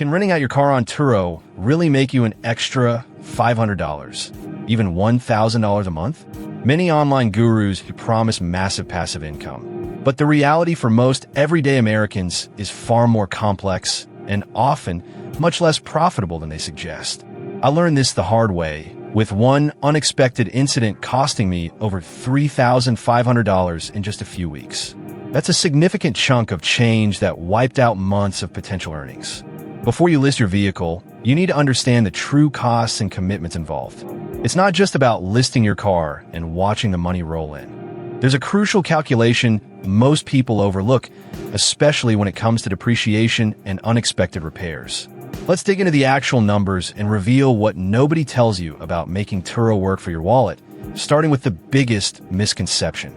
Can renting out your car on Turo really make you an extra $500, even $1,000 a month? Many online gurus who promise massive passive income. But the reality for most everyday Americans is far more complex and often much less profitable than they suggest. I learned this the hard way, with one unexpected incident costing me over $3,500 in just a few weeks. That's a significant chunk of change that wiped out months of potential earnings. Before you list your vehicle, you need to understand the true costs and commitments involved. It's not just about listing your car and watching the money roll in. There's a crucial calculation most people overlook, especially when it comes to depreciation and unexpected repairs. Let's dig into the actual numbers and reveal what nobody tells you about making Turo work for your wallet, starting with the biggest misconception.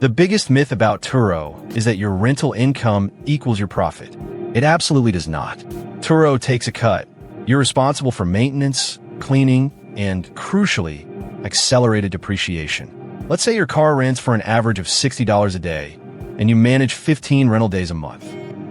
The biggest myth about Turo is that your rental income equals your profit. It absolutely does not. Turo takes a cut. You're responsible for maintenance, cleaning, and, crucially, accelerated depreciation. Let's say your car rents for an average of $60 a day, and you manage 15 rental days a month.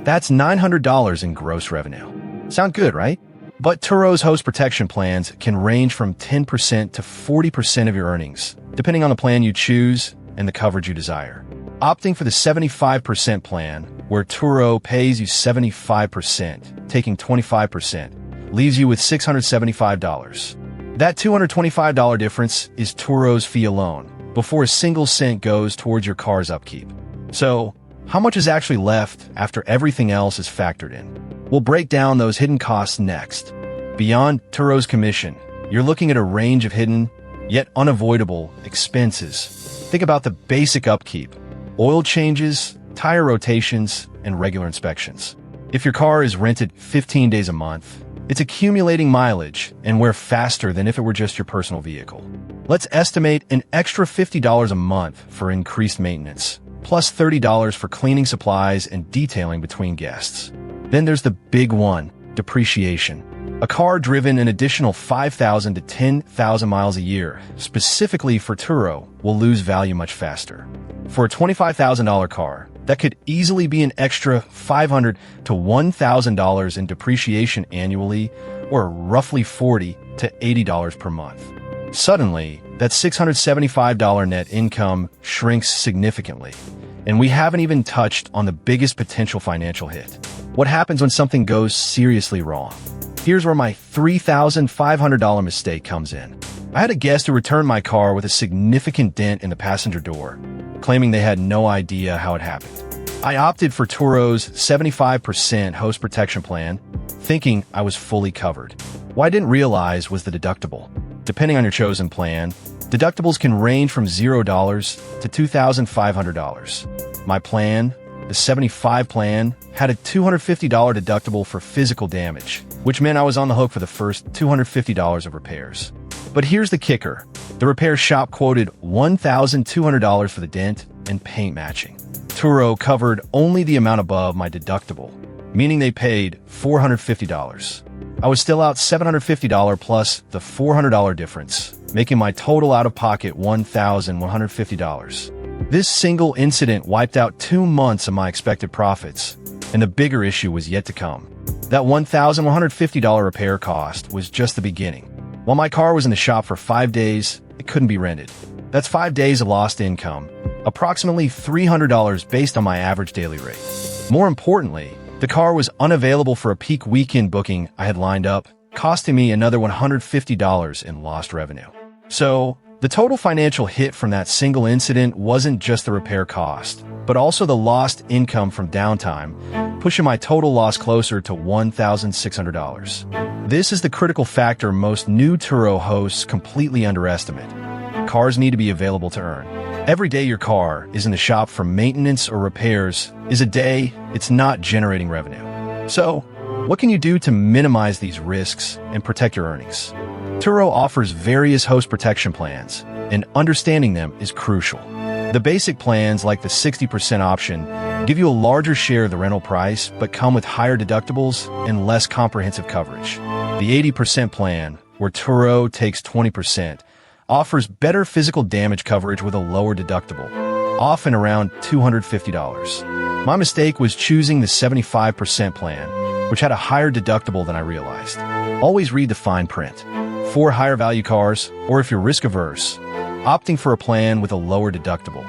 That's $900 in gross revenue. Sound good, right? But Turo's host protection plans can range from 10% to 40% of your earnings, depending on the plan you choose and the coverage you desire. Opting for the 75% plan, where Turo pays you 75%, taking 25%, leaves you with $675. That $225 difference is Turo's fee alone, before a single cent goes towards your car's upkeep. So, how much is actually left after everything else is factored in? We'll break down those hidden costs next. Beyond Turo's commission, you're looking at a range of hidden, yet unavoidable, expenses. Think about the basic upkeep: oil changes, tire rotations, and regular inspections. If your car is rented 15 days a month, it's accumulating mileage and wear faster than if it were just your personal vehicle. Let's estimate an extra $50 a month for increased maintenance, plus $30 for cleaning supplies and detailing between guests. Then there's the big one, depreciation. A car driven an additional 5,000 to 10,000 miles a year, specifically for Turo, will lose value much faster. For a $25,000 car, that could easily be an extra $500 to $1,000 in depreciation annually, or roughly $40 to $80 per month. Suddenly, that $675 net income shrinks significantly, and we haven't even touched on the biggest potential financial hit. What happens when something goes seriously wrong? Here's where my $3,500 mistake comes in. I had a guest who returned my car with a significant dent in the passenger door, claiming they had no idea how it happened. I opted for Turo's 75% host protection plan, thinking I was fully covered. What I didn't realize was the deductible. Depending on your chosen plan, deductibles can range from $0 to $2,500. My plan, the 75 plan, had a $250 deductible for physical damage, which meant I was on the hook for the first $250 of repairs. But here's the kicker. The repair shop quoted $1,200 for the dent and paint matching. Turo covered only the amount above my deductible, meaning they paid $450. I was still out $750 plus the $400 difference, making my total out-of-pocket $1,150. This single incident wiped out 2 months of my expected profits, and the bigger issue was yet to come. That $1,150 repair cost was just the beginning. While my car was in the shop for 5 days, it couldn't be rented. That's 5 days of lost income, approximately $300 based on my average daily rate. More importantly, the car was unavailable for a peak weekend booking I had lined up, costing me another $150 in lost revenue. So, the total financial hit from that single incident wasn't just the repair cost, but also the lost income from downtime, pushing my total loss closer to $1,600. This is the critical factor most new Turo hosts completely underestimate. Cars need to be available to earn. Every day your car is in the shop for maintenance or repairs is a day it's not generating revenue. So, what can you do to minimize these risks and protect your earnings? Turo offers various host protection plans, and understanding them is crucial. The basic plans, like the 60% option, give you a larger share of the rental price but come with higher deductibles and less comprehensive coverage. The 80% plan, where Turo takes 20%, offers better physical damage coverage with a lower deductible, often around $250. My mistake was choosing the 75% plan, which had a higher deductible than I realized. Always read the fine print. For higher value cars, or if you're risk averse, opting for a plan with a lower deductible,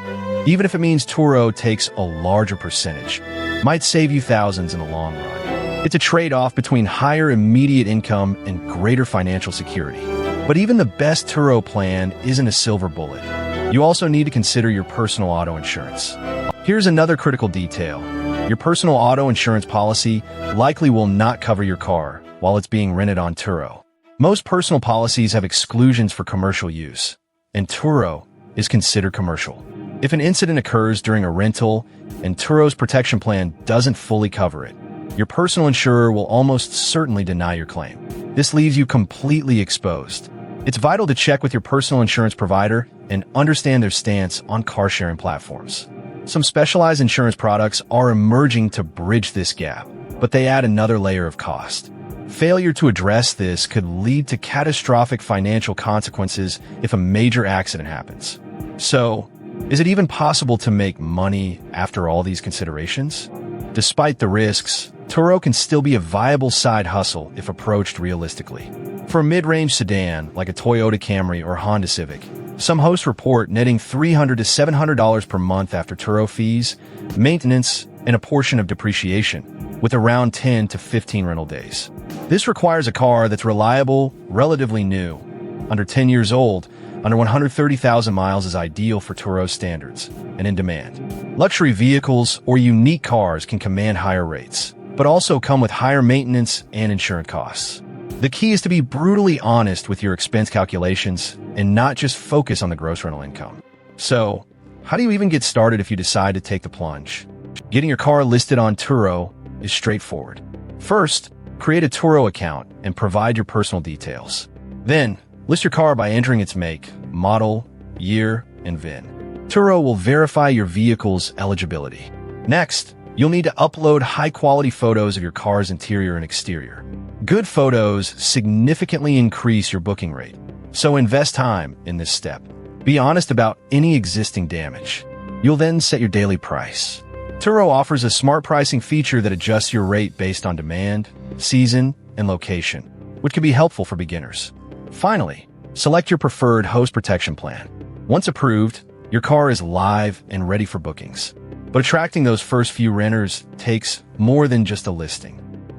even if it means Turo takes a larger percentage, might save you thousands in the long run. It's a trade-off between higher immediate income and greater financial security. But even the best Turo plan isn't a silver bullet. You also need to consider your personal auto insurance. Here's another critical detail. Your personal auto insurance policy likely will not cover your car while it's being rented on Turo. Most personal policies have exclusions for commercial use, and Turo is considered commercial. If an incident occurs during a rental and Turo's protection plan doesn't fully cover it, your personal insurer will almost certainly deny your claim. This leaves you completely exposed. It's vital to check with your personal insurance provider and understand their stance on car-sharing platforms. Some specialized insurance products are emerging to bridge this gap, but they add another layer of cost. Failure to address this could lead to catastrophic financial consequences if a major accident happens. So, is it even possible to make money after all these considerations? Despite the risks, Turo can still be a viable side hustle if approached realistically. For a mid-range sedan like a Toyota Camry or Honda Civic, some hosts report netting $300 to $700 per month after Turo fees, maintenance, and a portion of depreciation, with around 10 to 15 rental days. This requires a car that's reliable, relatively new, under 10 years old, under 130,000 miles is ideal for Turo's standards, and in demand. Luxury vehicles or unique cars can command higher rates, but also come with higher maintenance and insurance costs. The key is to be brutally honest with your expense calculations and not just focus on the gross rental income. So, how do you even get started if you decide to take the plunge? Getting your car listed on Turo is straightforward. First, create a Turo account and provide your personal details. Then, list your car by entering its make, model, year, and VIN. Turo will verify your vehicle's eligibility. Next, you'll need to upload high-quality photos of your car's interior and exterior. Good photos significantly increase your booking rate, so invest time in this step. Be honest about any existing damage. You'll then set your daily price. Turo offers a smart pricing feature that adjusts your rate based on demand, season, and location, which can be helpful for beginners. Finally, select your preferred host protection plan. Once approved, your car is live and ready for bookings. But attracting those first few renters takes more than just a listing.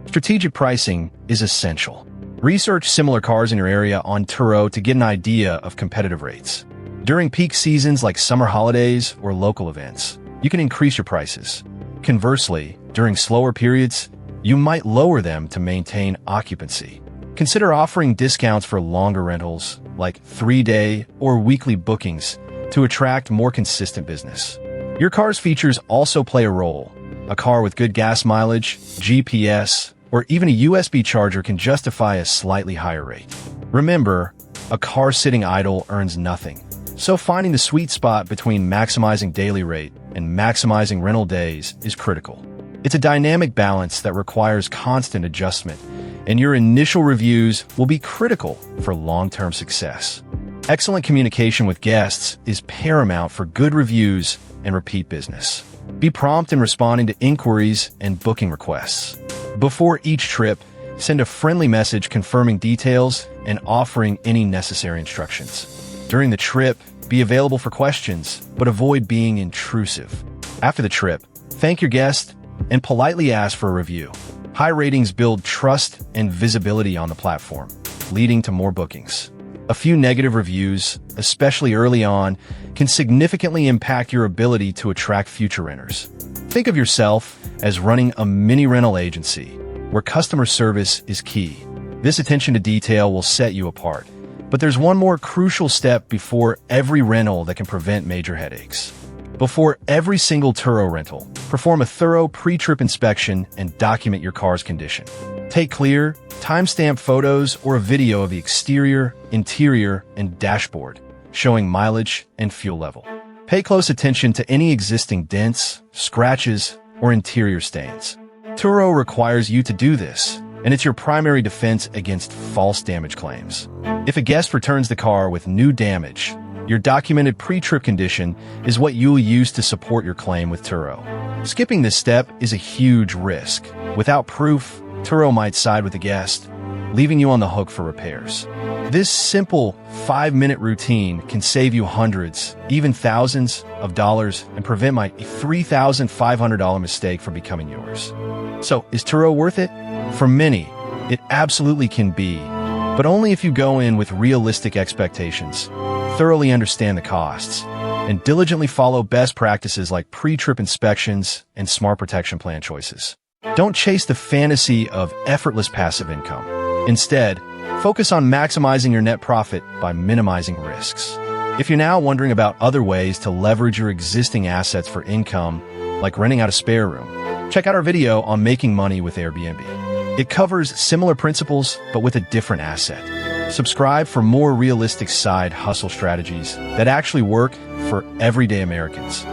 Strategic pricing is essential. Research similar cars in your area on Turo to get an idea of competitive rates. During peak seasons like summer holidays or local events, you can increase your prices. Conversely, during slower periods, you might lower them to maintain occupancy. Consider offering discounts for longer rentals, like 3-day or weekly bookings, to attract more consistent business. Your car's features also play a role. A car with good gas mileage, GPS, or even a USB charger can justify a slightly higher rate. Remember, a car sitting idle earns nothing, so finding the sweet spot between maximizing daily rate and maximizing rental days is critical. It's a dynamic balance that requires constant adjustment, and your initial reviews will be critical for long-term success. Excellent communication with guests is paramount for good reviews and repeat business. Be prompt in responding to inquiries and booking requests. Before each trip, send a friendly message confirming details and offering any necessary instructions. During the trip, be available for questions, but avoid being intrusive. After the trip, thank your guest and politely ask for a review. High ratings build trust and visibility on the platform, leading to more bookings. A few negative reviews, especially early on, can significantly impact your ability to attract future renters. Think of yourself as running a mini rental agency, where customer service is key. This attention to detail will set you apart. But there's one more crucial step before every rental that can prevent major headaches. Before every single Turo rental, perform a thorough pre-trip inspection and document your car's condition. Take clear, timestamp photos or a video of the exterior, interior, and dashboard, showing mileage and fuel level. Pay close attention to any existing dents, scratches, or interior stains. Turo requires you to do this, and it's your primary defense against false damage claims. If a guest returns the car with new damage, your documented pre-trip condition is what you'll use to support your claim with Turo. Skipping this step is a huge risk. Without proof, Turo might side with the guest, leaving you on the hook for repairs. This simple 5-minute routine can save you hundreds, even thousands of dollars and prevent my $3,500 mistake from becoming yours. So, is Turo worth it? For many, it absolutely can be, but only if you go in with realistic expectations, thoroughly understand the costs, and diligently follow best practices like pre-trip inspections and smart protection plan choices. Don't chase the fantasy of effortless passive income. Instead, focus on maximizing your net profit by minimizing risks. If you're now wondering about other ways to leverage your existing assets for income, like renting out a spare room, check out our video on making money with Airbnb. It covers similar principles, but with a different asset. Subscribe for more realistic side hustle strategies that actually work for everyday Americans.